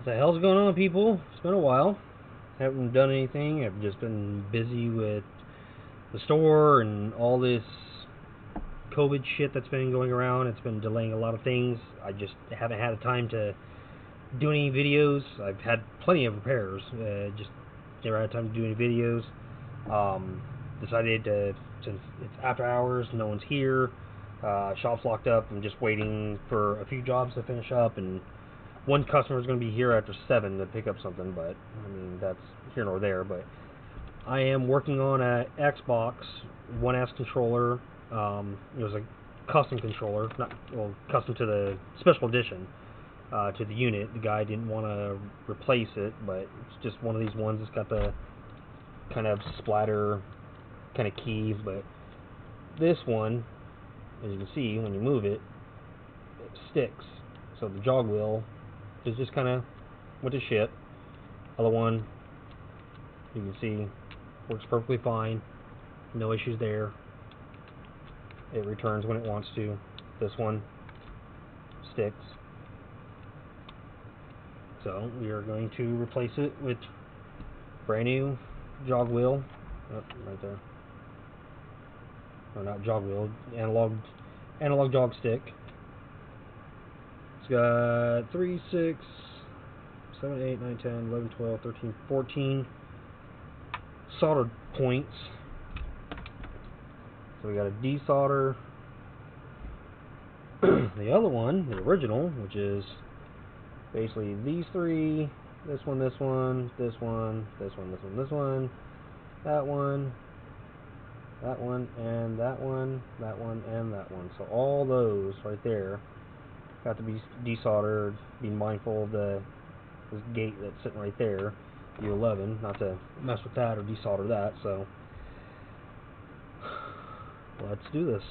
What the hell's going on, people? It's been a while. Haven't done anything. I've just been busy with the store and all this COVID shit that's been going around. It's been delaying a lot of things. I just haven't had the time to do any videos. I've had plenty of repairs. Just never had time to do any videos. Decided to, since it's after hours, no one's here, shop's locked up. I'm just waiting for a few jobs to finish up, and one customer is going to be here after 7 to pick up something, but I mean that's here nor there. But I am working on a Xbox One S controller. It was a custom controller, not custom to the special edition, to the unit. The guy didn't want to replace it, but it's just one of these ones that's got the kind of splatter kind of keys. But this one, as you can see, when you move it, it sticks. So the jog wheel is just kind of went to shit. Other one, you can see, works perfectly fine. No issues there. It returns when it wants to. This one sticks. So we are going to replace it with brand new jog wheel. Oh, right there. Or not jog wheel, analog jog stick. It's got 3, 6, 7, 8, 9, 10, 11, 12, 13, 14 soldered points. So we got a desolder. The other one, the original, which is basically these three, this one, this one, this one, this one, this one, this one, that one, that one, and that one, that one, and that one. So all those right there have to be desoldered. Be mindful of this gate that's sitting right there, U11, not to mess with that or desolder that. So let's do this.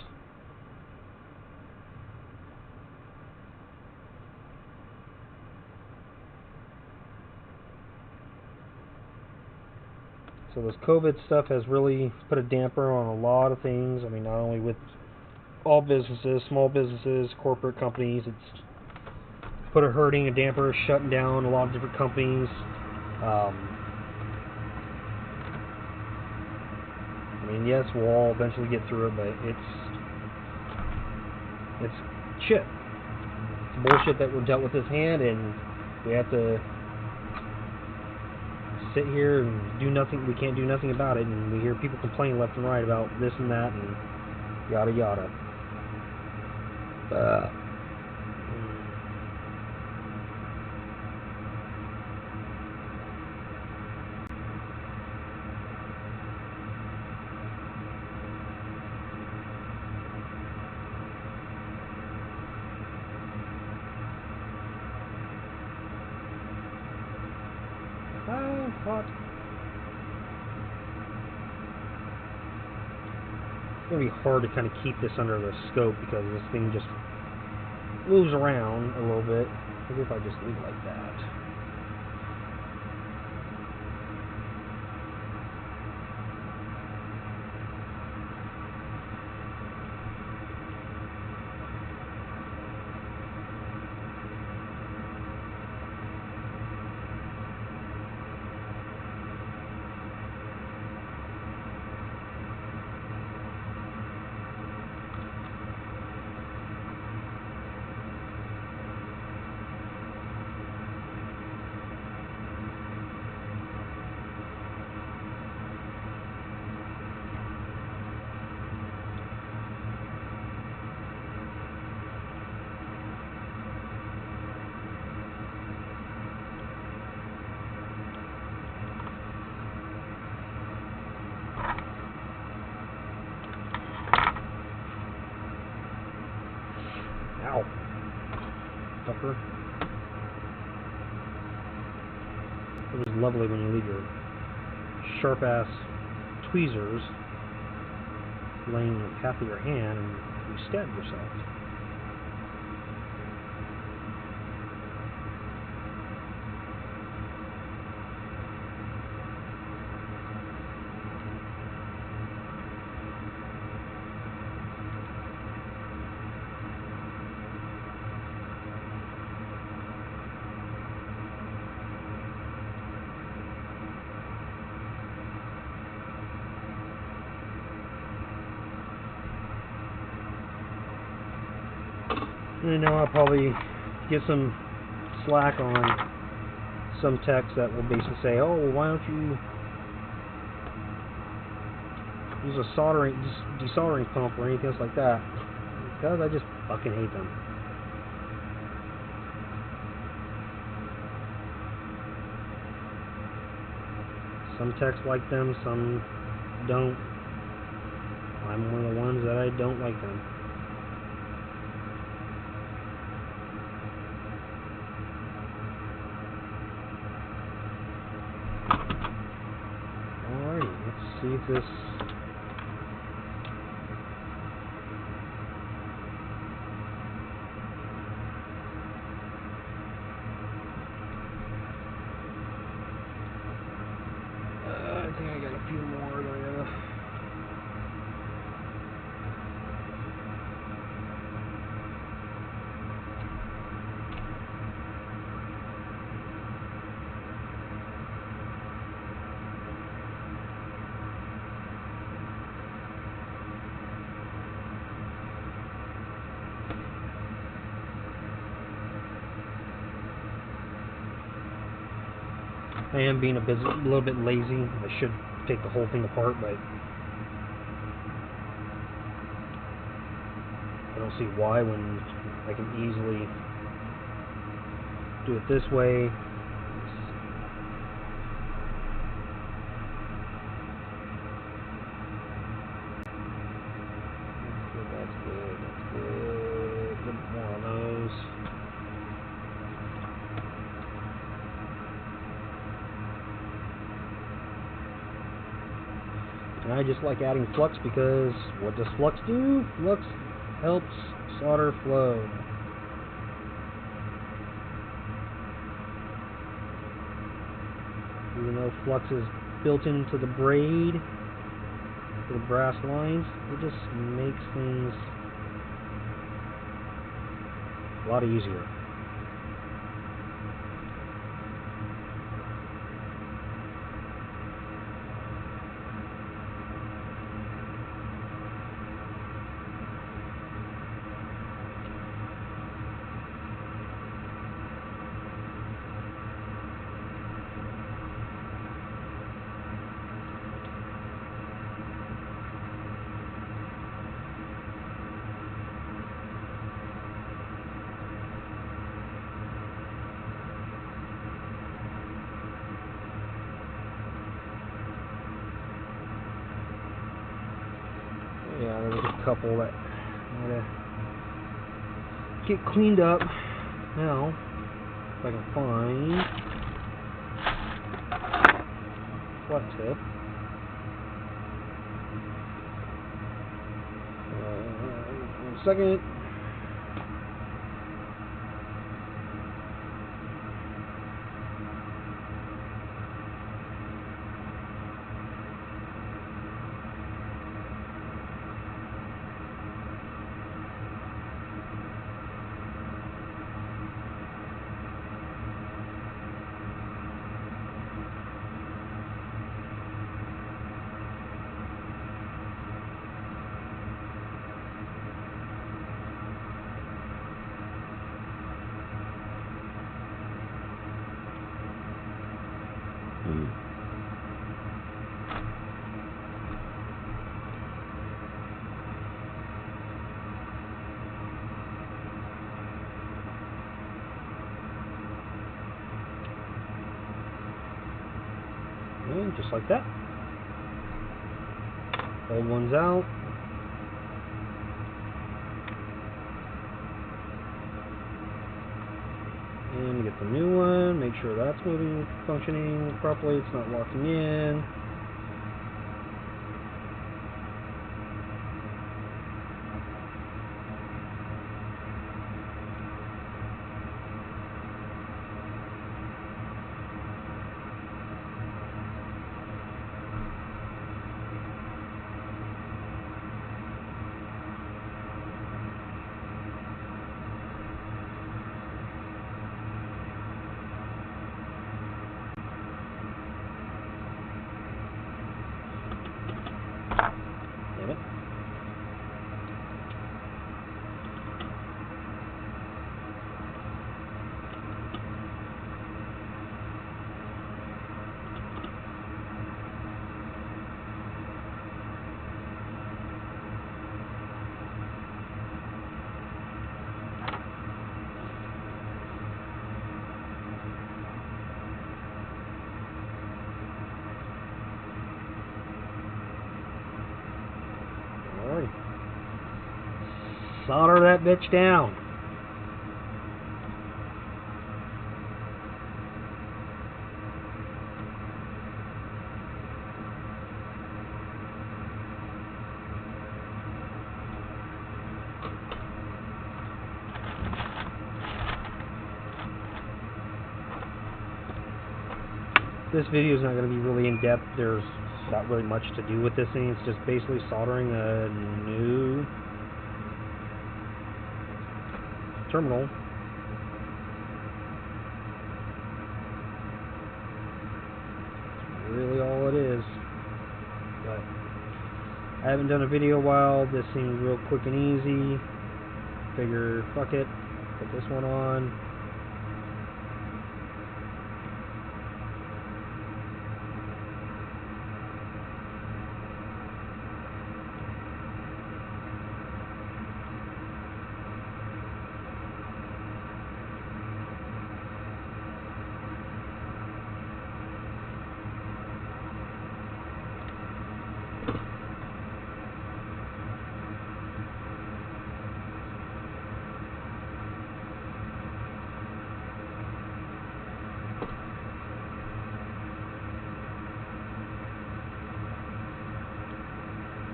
So this COVID stuff has really put a damper on a lot of things. I mean, not only with all businesses, small businesses, corporate companies, it's put a damper, shutting down a lot of different companies. I mean, yes, we'll all eventually get through it, but it's shit. It's bullshit that we're dealt with this hand, and we have to sit here and do nothing. We can't do nothing about it, and we hear people complain left and right about this and that and yada yada. Hot. It's going to be hard to kind of keep this under the scope because this thing just moves around a little bit. Maybe if I just leave it like that. Ow. Fucker. It was lovely when you leave your sharp-ass tweezers laying in the path of your hand and you stab yourself. And I know I'll probably get some slack on some techs that will basically say, oh, well, why don't you use a desoldering pump or anything else like that? Because I just fucking hate them. Some techs like them, some don't. I'm one of the ones that I don't like them. Alrighty, let's see if this... I think I got a few more that I gotta... I am being a little bit lazy. I should take the whole thing apart, but I don't see why when I can easily do it this way. That's good. A little bit more on those. And I just like adding flux because what does flux do? Flux helps solder flow. Even though flux is built into the braid, to the brass lines, it just makes things a lot easier. Yeah, there was a couple that I'm gonna get cleaned up now, if I can find flex tip. One second. And just like that. Old one's out. And get the new one, make sure that's moving, functioning properly, it's not locking in. solder that bitch down. This video is not going to be really in-depth. There's not really much to do with this thing. It's just basically soldering a new terminal. That's really all it is. But I haven't done a video in a while. This seems real quick and easy. Figure, fuck it. Put this one on.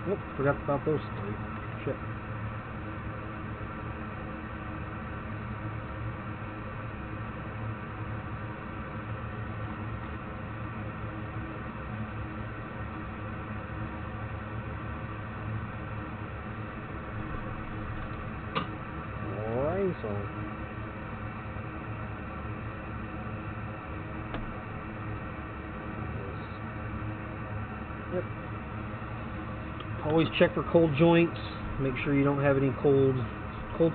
Oop, forgot about those three. Shit. Alright, so yep. Always check for cold joints. Make sure you don't have any cold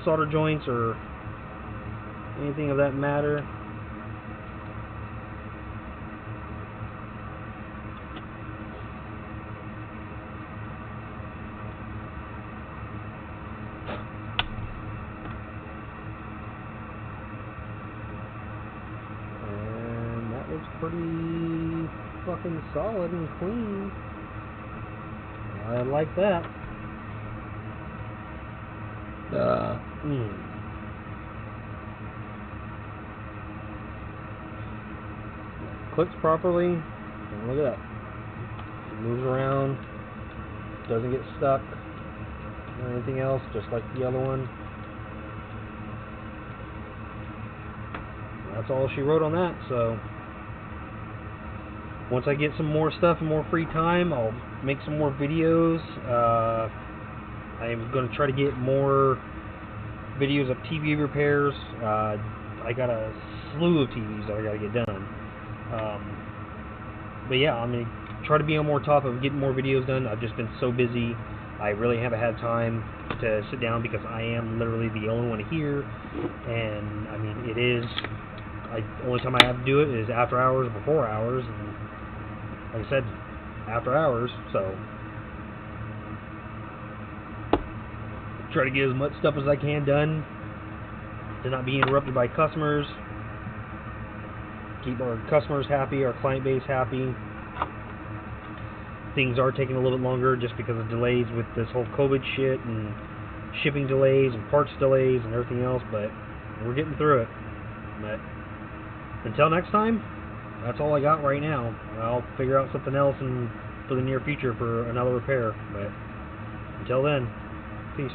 solder joints or anything of that matter. And that looks pretty fucking solid and clean. I like that. Clicks properly. And look at that. It moves around. Doesn't get stuck or anything else, just like the other one. That's all she wrote on that. So once I get some more stuff and more free time, I'll make some more videos. I'm going to try to get more videos of TV repairs. I got a slew of TVs that I got to get done. But yeah, I'm going to try to be on more top of getting more videos done. I've just been so busy. I really haven't had time to sit down because I am literally the only one here. And I mean, it is, only time I have to do it is after hours or before hours. And like I said, after hours, so try to get as much stuff as I can done to not be interrupted by customers, keep our customers happy, our client base happy. Things are taking a little bit longer just because of delays with this whole COVID shit and shipping delays and parts delays and everything else, but we're getting through it. But until next time, that's all I got right now. I'll figure out something else for the near future for another repair. But until then, peace.